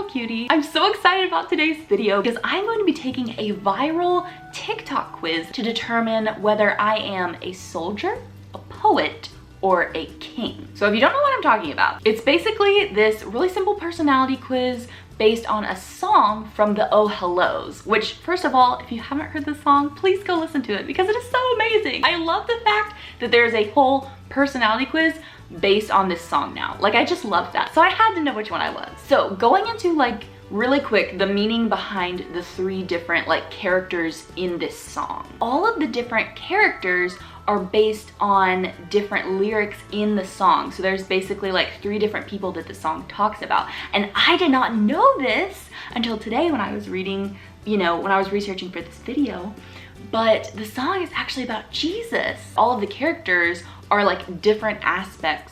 little cutie. I'm so excited about today's video because I'm going to be taking a viral TikTok quiz to determine whether I am a soldier, a poet, or a king. So if you don't know what I'm talking about, it's basically this really simple personality quiz based on a song from the Oh Hellos, which first of all, if you haven't heard this song, please go listen to it because it is so amazing. I love the fact that there's a whole personality quiz based on this song now. Like, I just love that. So I had to know which one I was. So going into like really quick, the meaning behind the three different like characters in this song. All of the different characters are based on different lyrics in the song. So there's basically like three different people that the song talks about. And I did not know this until today when I was reading, when I was researching for this video, but the song is actually about Jesus. All of the characters are like different aspects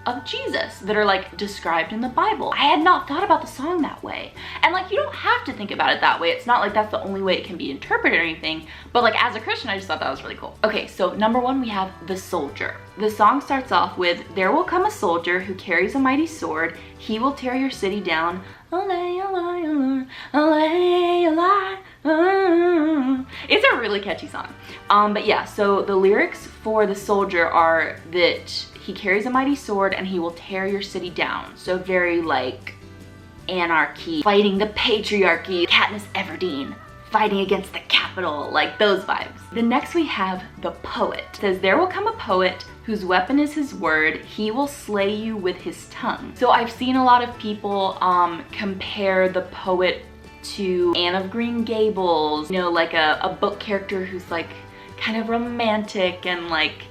of Jesus that are like described in the Bible. I had not thought about the song that way. And like, you don't have to think about it that way. It's not like that's the only way it can be interpreted or anything, but like as a Christian, I just thought that was really cool. Okay, so number one, we have the soldier. The song starts off with, there will come a soldier who carries a mighty sword. He will tear your city down. Olay, olay, olay, olay, olay. It's a really catchy song. But yeah, so the lyrics for the soldier are that he carries a mighty sword and he will tear your city down. So very like anarchy, fighting the patriarchy, Katniss Everdeen, fighting against the Capitol, like those vibes. The next we have the poet. It says, there will come a poet whose weapon is his word. He will slay you with his tongue. So I've seen a lot of people compare the poet to Anne of Green Gables, like a book character who's like kind of romantic and like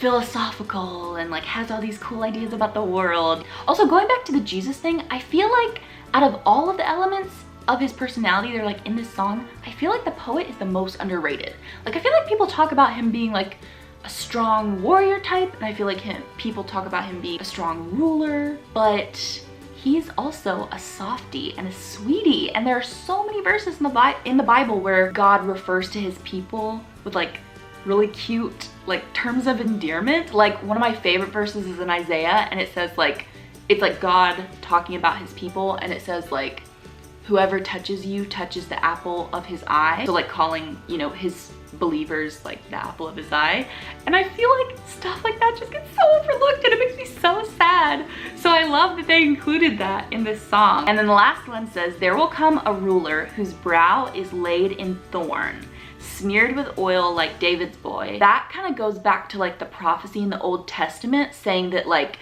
philosophical and like has all these cool ideas about the world. Also, going back to the Jesus thing, I feel like out of all of the elements of his personality they're like in this song, I feel like the poet is the most underrated. Like, I feel like people talk about him being like a strong warrior type, and I feel like people talk about him being a strong ruler, but he's also a softie and a sweetie. And there are so many verses in the Bible where God refers to his people with like really cute like terms of endearment. Like, one of my favorite verses is in Isaiah, and it says like, it's like God talking about his people, and it says like, whoever touches you touches the apple of his eye. So like calling, his believers like the apple of his eye. And I feel like stuff like that just gets so overlooked and it makes me so sad. So I love that they included that in this song. And then the last one says, there will come a ruler whose brow is laid in thorn, smeared with oil like David's boy. That kind of goes back to like the prophecy in the Old Testament saying that like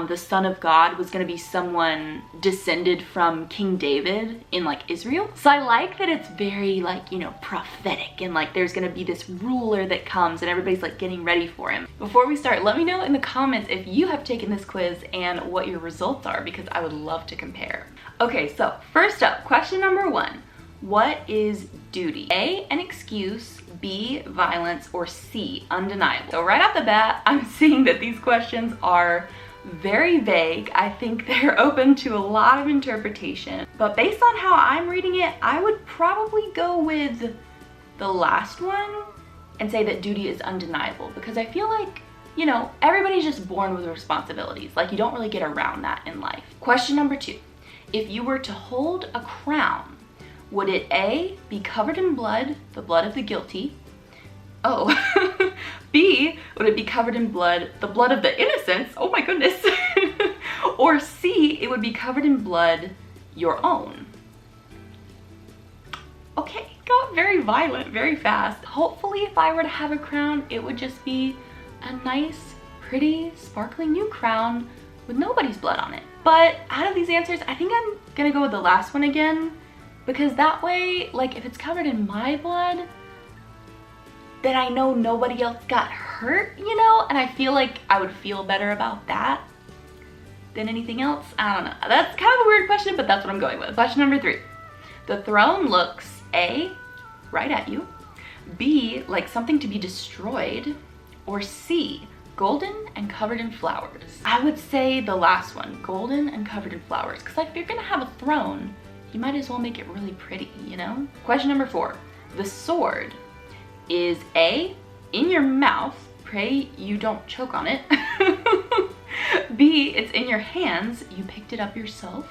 the Son of God was going to be someone descended from King David in like Israel. So I like that it's very like, prophetic, and like there's going to be this ruler that comes and everybody's like getting ready for him. Before we start, let me know in the comments if you have taken this quiz and what your results are, because I would love to compare. Okay, so first up, question number one. What is duty? A, an excuse, B, violence, or C, undeniable? So right off the bat, I'm seeing that these questions are very vague. I think they're open to a lot of interpretation, but based on how I'm reading it, I would probably go with the last one and say that duty is undeniable, because I feel like, everybody's just born with responsibilities. Like, you don't really get around that in life. Question number two. If you were to hold a crown, would it A, be covered in blood, the blood of the guilty? Oh. B, would it be covered in blood, the blood of the innocents? Oh my goodness. Or C, it would be covered in blood, your own. Okay, got very violent very fast. Hopefully if I were to have a crown, it would just be a nice, pretty, sparkling new crown with nobody's blood on it. But out of these answers, I think I'm gonna go with the last one again, because that way, like, if it's covered in my blood, then I know nobody else got hurt, and I feel like I would feel better about that than anything else. I don't know. That's kind of a weird question, but that's what I'm going with. Question number three. The throne looks A, right at you, B, like something to be destroyed, or C, golden and covered in flowers. I would say the last one, golden and covered in flowers, because like if you're gonna have a throne, you might as well make it really pretty, Question number four. The sword is A, in your mouth, pray you don't choke on it. B, it's in your hands, you picked it up yourself.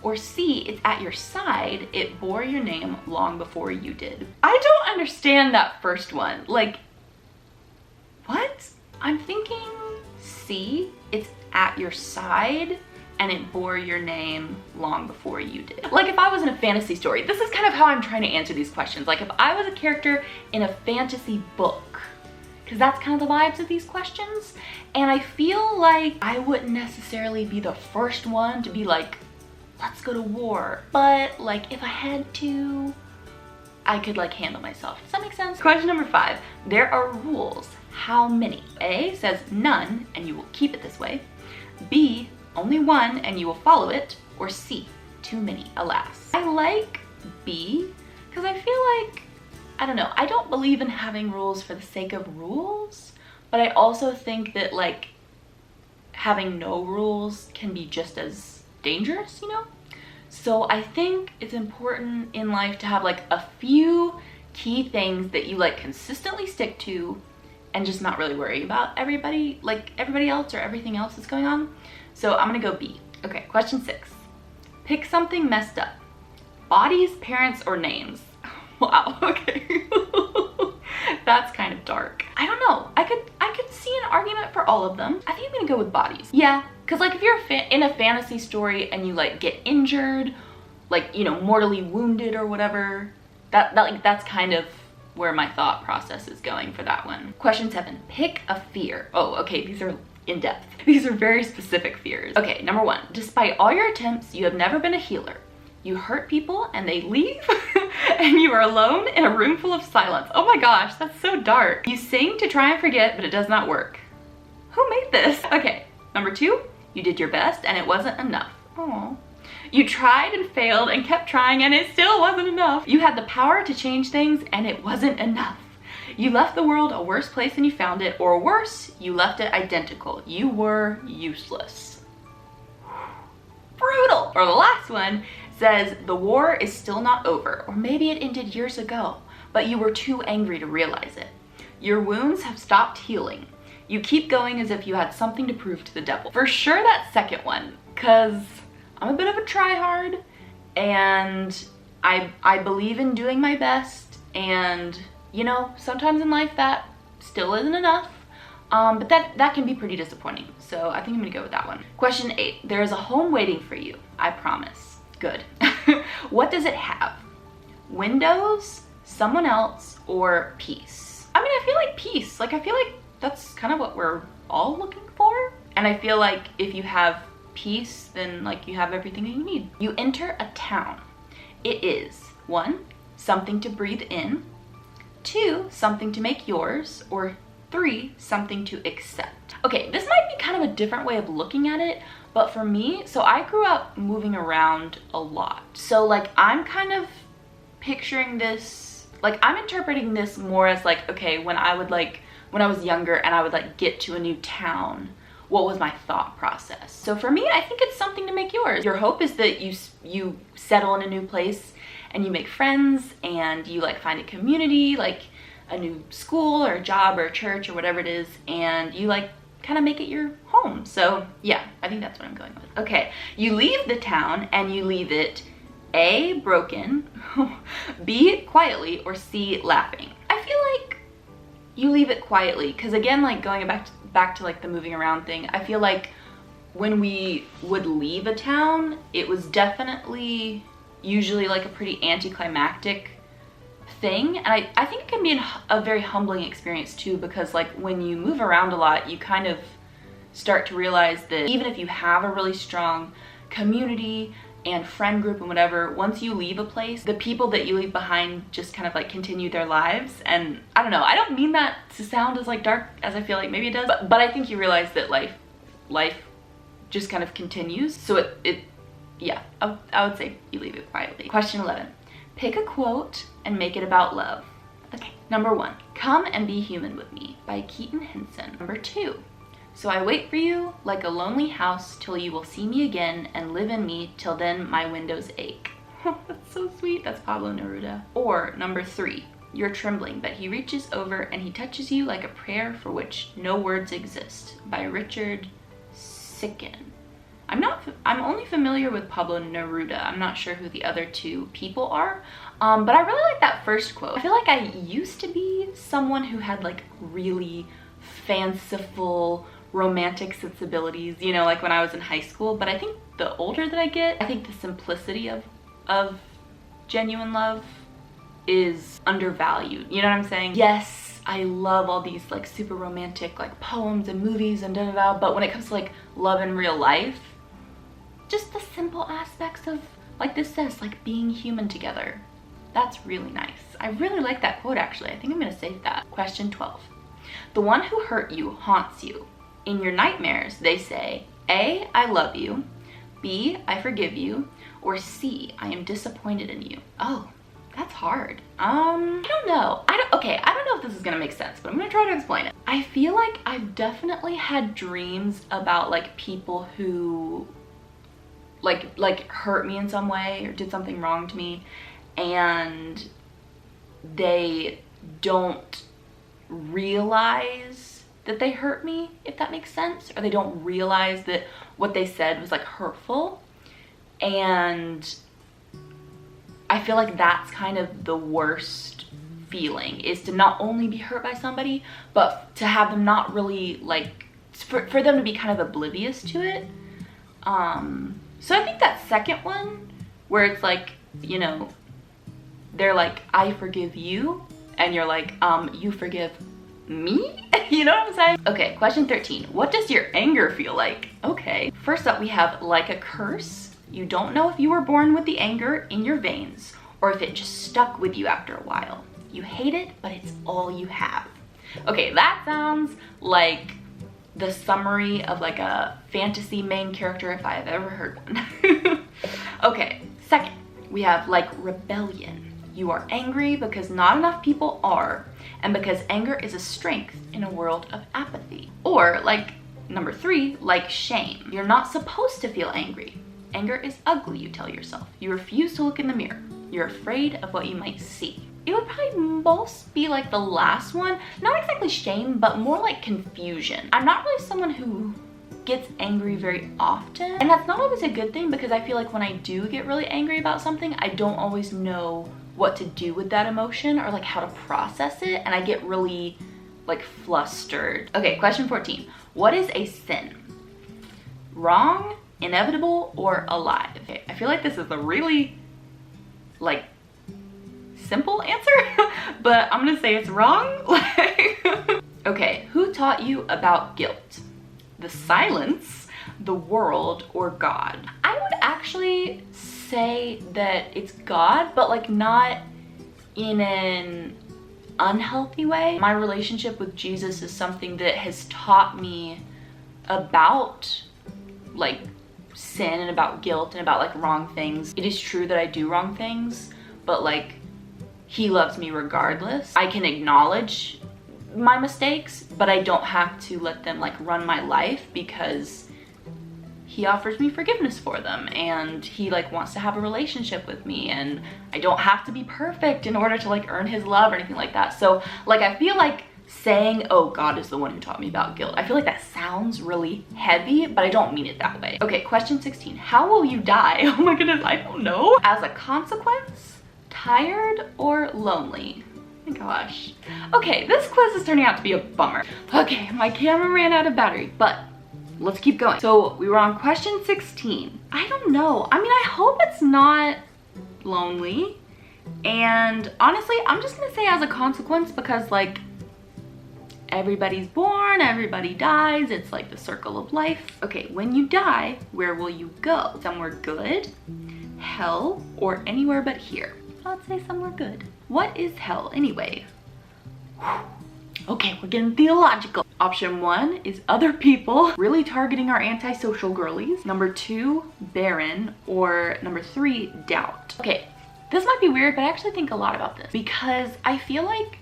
Or C, it's at your side, it bore your name long before you did. I don't understand that first one. Like, what? I'm thinking C, it's at your side and it bore your name long before you did. Like if I was in a fantasy story, this is kind of how I'm trying to answer these questions. Like if I was a character in a fantasy book, because that's kind of the vibes of these questions, and I feel like I wouldn't necessarily be the first one to be like, let's go to war. But like if I had to, I could like handle myself. Does that make sense? Question number 5, there are rules. How many? A says none and you will keep it this way. B, only one and you will follow it. Or C, too many, alas. I like B because I feel like, I don't know, I don't believe in having rules for the sake of rules, but I also think that like having no rules can be just as dangerous, you know? So I think it's important in life to have like a few key things that you like consistently stick to and just not really worry about everybody else or everything else that's going on. So I'm gonna go B. Okay, question 6. Pick something messed up. Bodies, parents, or names. Wow, okay. That's kind of dark. I don't know. I could see an argument for all of them. I think I'm gonna go with bodies. Yeah, because like if you're in a fantasy story and you like get injured, like, you know, mortally wounded or whatever, that's kind of where my thought process is going for that one. Question 7, pick a fear. Oh, okay, these are in depth. These are very specific fears. Okay, number 1, despite all your attempts, you have never been a healer. You hurt people and they leave and you are alone in a room full of silence. Oh my gosh, that's so dark. You sing to try and forget, but it does not work. Who made this? Okay, number 2, you did your best and it wasn't enough. Aww. You tried and failed and kept trying and it still wasn't enough. You had the power to change things and it wasn't enough. You left the world a worse place than you found it, or worse, you left it identical. You were useless. Brutal. Or the last one says, the war is still not over, or maybe it ended years ago, but you were too angry to realize it. Your wounds have stopped healing. You keep going as if you had something to prove to the devil. For sure that second one, because I'm a bit of a tryhard and I believe in doing my best, and you know, sometimes in life that still isn't enough, but that can be pretty disappointing. So I think I'm gonna go with that one. Question 8, there is a home waiting for you, I promise. Good. What does it have? Windows, someone else, or peace? I mean, I feel like peace. Like, I feel like that's kind of what we're all looking for. And I feel like if you have peace, then like you have everything that you need. You enter a town. It is 1, something to breathe in, 2, something to make yours, or 3, something to accept. Okay, this might be kind of a different way of looking at it, but for me, so I grew up moving around a lot. So like I'm kind of picturing this, like I'm interpreting this more as like, okay, when I was younger and I would like get to a new town, what was my thought process? So for me, I think it's something to make yours. Your hope is that you settle in a new place and you make friends and you like find a community, like a new school or a job or a church or whatever it is, and you like kind of make it your home. So yeah, I think that's what I'm going with. Okay, you leave the town and you leave it A, broken, B, quietly, or C, laughing. I feel like you leave it quietly, because again, like going back to like the moving around thing, I feel like when we would leave a town, it was definitely usually like a pretty anticlimactic thing, and I think it can be a very humbling experience too, because like when you move around a lot, you kind of start to realize that even if you have a really strong community and friend group and whatever, once you leave a place, the people that you leave behind just kind of like continue their lives. And I don't know, I don't mean that to sound as like dark as I feel like maybe it does, but I think you realize that life just kind of continues. So yeah, I would say you leave it quietly. Question 11, pick a quote and make it about love. Okay, number 1, Come and Be Human with Me by Keaton Henson. Number 2, So I wait for you like a lonely house till you will see me again and live in me, till then my windows ache. That's so sweet. That's Pablo Neruda. Or number 3, You're trembling, but he reaches over and he touches you like a prayer for which no words exist by Richard Sicken. I'm only familiar with Pablo Neruda. I'm not sure who the other two people are. But I really like that first quote. I feel like I used to be someone who had like really fanciful romantic sensibilities, you know, like when I was in high school. But I think the older that I get, I think the simplicity of genuine love is undervalued. You know what I'm saying? Yes, I love all these like super romantic like poems and movies and da-da-da, but when it comes to like love in real life, just the simple aspects of, like this says, like being human together. That's really nice. I really like that quote actually. I think I'm gonna save that. Question 12. The one who hurt you haunts you. In your nightmares, they say, A, I love you, B, I forgive you, or C, I am disappointed in you. Oh, that's hard. I don't know. I don't know if this is gonna make sense, but I'm gonna try to explain it. I feel like I've definitely had dreams about like people who like hurt me in some way or did something wrong to me, and they don't realize that they hurt me, if that makes sense, or they don't realize that what they said was like hurtful. And I feel like that's kind of the worst feeling, is to not only be hurt by somebody, but to have them not really like, for them to be kind of oblivious to it. So I think that second one, where it's like, you know, they're like, I forgive you, and you're like, you forgive me? You know what I'm saying? Okay, question 13. What does your anger feel like? Okay, first up we have like a curse. You don't know if you were born with the anger in your veins or if it just stuck with you after a while. You hate it, but it's all you have. Okay, that sounds like the summary of like a fantasy main character if I've ever heard one. Okay, second, we have like rebellion. You are angry because not enough people are, and because anger is a strength in a world of apathy. Or like number 3, like shame. You're not supposed to feel angry. Anger is ugly, you tell yourself. You refuse to look in the mirror. You're afraid of what you might see. It would probably most be like the last one. Not exactly shame, but more like confusion. I'm not really someone who gets angry very often, and that's not always a good thing, because I feel like when I do get really angry about something, I don't always know what to do with that emotion or like how to process it, and I get really like flustered. Okay, question 14. What is a sin? Wrong, inevitable, or alive? Okay, I feel like this is a really like simple answer, but I'm gonna say it's wrong. Okay, who taught you about guilt? The silence, the world, or God? I would actually say that it's God, but like not in an unhealthy way. My relationship with Jesus is something that has taught me about like sin and about guilt and about like wrong things. It is true that I do wrong things, but like he loves me regardless. I can acknowledge my mistakes, but I don't have to let them like run my life, because he offers me forgiveness for them, and he like wants to have a relationship with me, and I don't have to be perfect in order to like earn his love or anything like that. So like I feel like saying, oh, God is the one who taught me about guilt, I feel like that sounds really heavy, but I don't mean it that way. Okay, question 16. How will you die? Oh my goodness, I don't know. As a consequence, tired, or lonely? Gosh. Okay, this quiz is turning out to be a bummer. Okay, my camera ran out of battery, but let's keep going. So we were on question 16. I don't know. I mean, I hope it's not lonely. And honestly, I'm just gonna say as a consequence, because like everybody's born, everybody dies. It's like the circle of life. Okay, when you die, where will you go? Somewhere good, hell, or anywhere but here? Let's say somewhere good. What is hell anyway? Okay, we're getting theological. Option 1 is other people, really targeting our antisocial girlies. Number 2, barren, or number 3, doubt. Okay, this might be weird, but I actually think a lot about this, because I feel like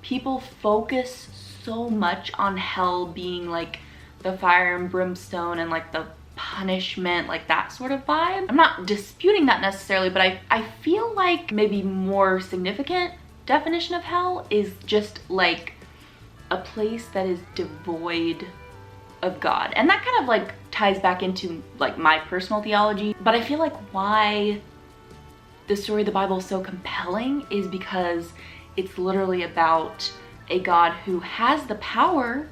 people focus so much on hell being like the fire and brimstone and like the punishment, like that sort of vibe. I'm not disputing that necessarily, but I feel like maybe more significant definition of hell is just like a place that is devoid of God. And that kind of like ties back into like my personal theology, but I feel like why the story of the Bible is so compelling is because it's literally about a God who has the power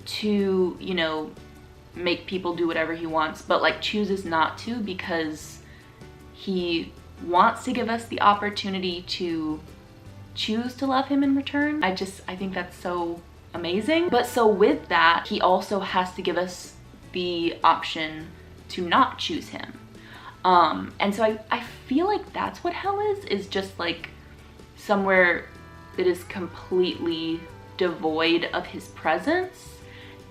to, you know, make people do whatever he wants, but like chooses not to because he wants to give us the opportunity to choose to love him in return. I think that's so amazing. But so with that, he also has to give us the option to not choose him. And so I feel like that's what hell is just like somewhere that is completely devoid of his presence.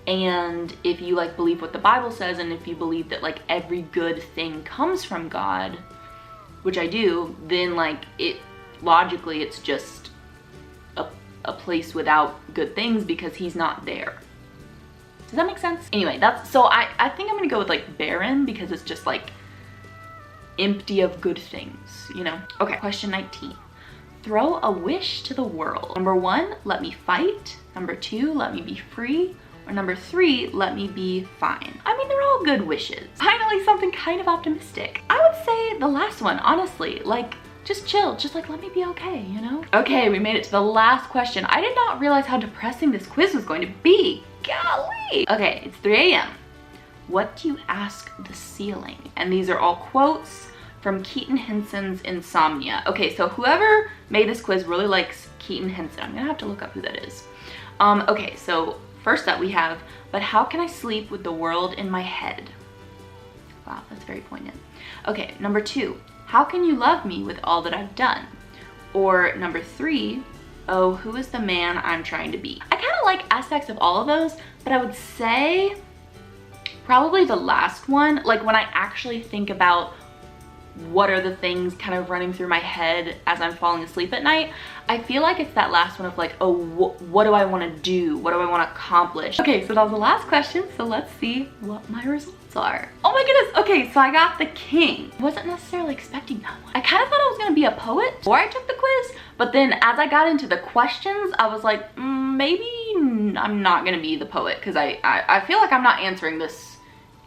And if you like believe what the Bible says, and if you believe that like every good thing comes from God, which I do, then like logically it's just a place without good things because he's not there. Does that make sense? Anyway, so I think I'm gonna go with like barren because it's just like empty of good things, you know? Okay, question 19. Throw a wish to the world. Number 1, let me fight. Number 2, let me be free. Or number 3, let me be fine. I mean, they're all good wishes. Finally, something kind of optimistic. I would say the last one, honestly, like just chill, just like let me be okay, you know? Okay, we made it to the last question. I did not realize how depressing this quiz was going to be. Golly. Okay, it's 3 a.m. What do you ask the ceiling? And these are all quotes from Keaton Henson's Insomnia. Okay, so whoever made this quiz really likes Keaton Henson. I'm gonna have to look up who that is. Okay, so first up we have, but how can I sleep with the world in my head? Wow, that's very poignant. Okay, number 2, how can you love me with all that I've done? Or number 3, oh, who is the man I'm trying to be? I kind of like aspects of all of those, but I would say probably the last one. Like when I actually think about what are the things kind of running through my head as I'm falling asleep at night, I feel like it's that last one of like, oh, what do I want to do? What do I want to accomplish? Okay, so that was the last question, so let's see what my results are. Oh my goodness, okay, so I got the king. Wasn't necessarily expecting that one. I kind of thought I was going to be a poet before I took the quiz, but then as I got into the questions, I was like, maybe I'm not going to be the poet because I feel like I'm not answering this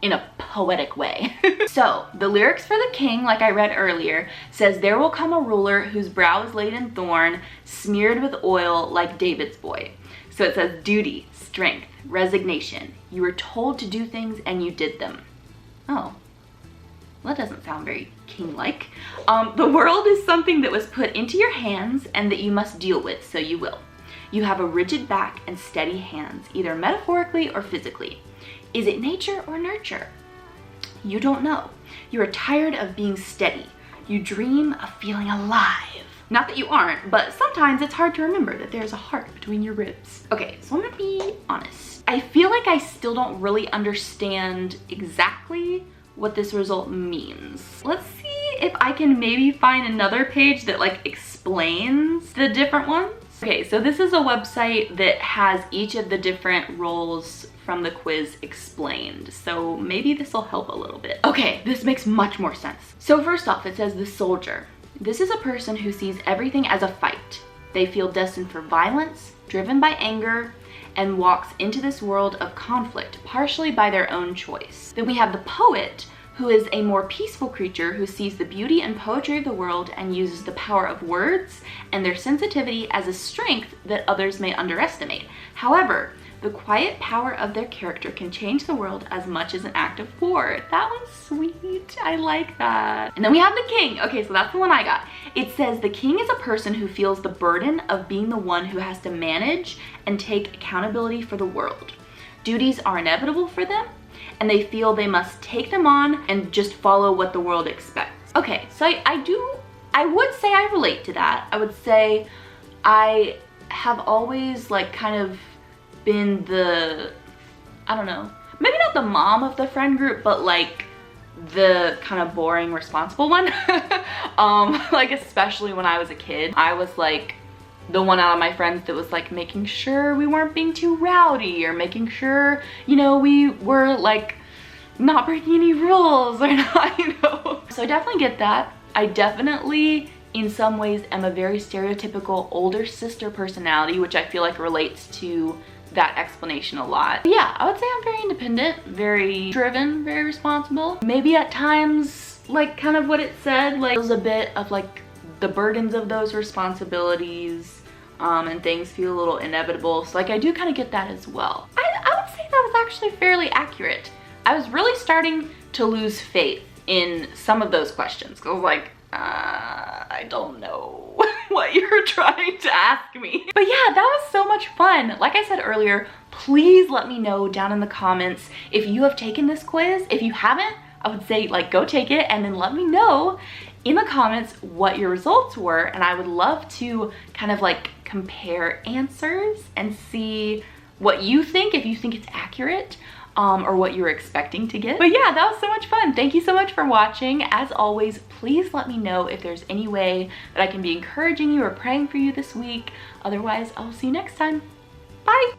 in a poetic way. So the lyrics for the king, like I read earlier, says, there will come a ruler whose brow is laid in thorn, smeared with oil like David's boy. So it says duty, strength, resignation. You were told to do things and you did them. Oh, well, that doesn't sound very king-like. The world is something that was put into your hands and that you must deal with, so you will. You have a rigid back and steady hands, either metaphorically or physically. Is it nature or nurture? You don't know. You are tired of being steady. You dream of feeling alive. Not that you aren't, but sometimes it's hard to remember that there's a heart between your ribs. Okay, so I'm gonna be honest. I feel like I still don't really understand exactly what this result means. Let's see if I can maybe find another page that like explains the different ones. Okay, so this is a website that has each of the different roles from the quiz explained, so maybe this will help a little bit. Okay, this makes much more sense. So first off, it says the soldier. This is a person who sees everything as a fight. They feel destined for violence, driven by anger, and walks into this world of conflict, partially by their own choice. Then we have the poet, who is a more peaceful creature who sees the beauty and poetry of the world and uses the power of words and their sensitivity as a strength that others may underestimate. However, the quiet power of their character can change the world as much as an act of war. That was sweet. I like that. And then we have the king. Okay, so that's the one I got. It says the king is a person who feels the burden of being the one who has to manage and take accountability for the world. Duties are inevitable for them, and they feel they must take them on and just follow what the world expects. Okay, so I would say I relate to that. I would say I have always like kind of been the, I don't know, maybe not the mom of the friend group, but like the kind of boring, responsible one. Like especially when I was a kid, I was like the one out of my friends that was like making sure we weren't being too rowdy or making sure, you know, we were like not breaking any rules or not, you know. So I definitely get that. I definitely in some ways am a very stereotypical older sister personality, which I feel like relates to that explanation a lot. But yeah, I would say I'm very independent, very driven, very responsible. Maybe at times, like kind of what it said, like there's a bit of like the burdens of those responsibilities and things feel a little inevitable. So like I do kind of get that as well. I would say that was actually fairly accurate. I was really starting to lose faith in some of those questions. I was like, I don't know what you're trying to ask me. But yeah, that was so much fun. Like I said earlier, please let me know down in the comments if you have taken this quiz. If you haven't, I would say like go take it and then let me know in the comments what your results were, and I would love to kind of like compare answers and see what you think, if you think it's accurate. Or what you were expecting to get. But yeah, that was so much fun. Thank you so much for watching. As always, please let me know if there's any way that I can be encouraging you or praying for you this week. Otherwise, I will see you next time. Bye.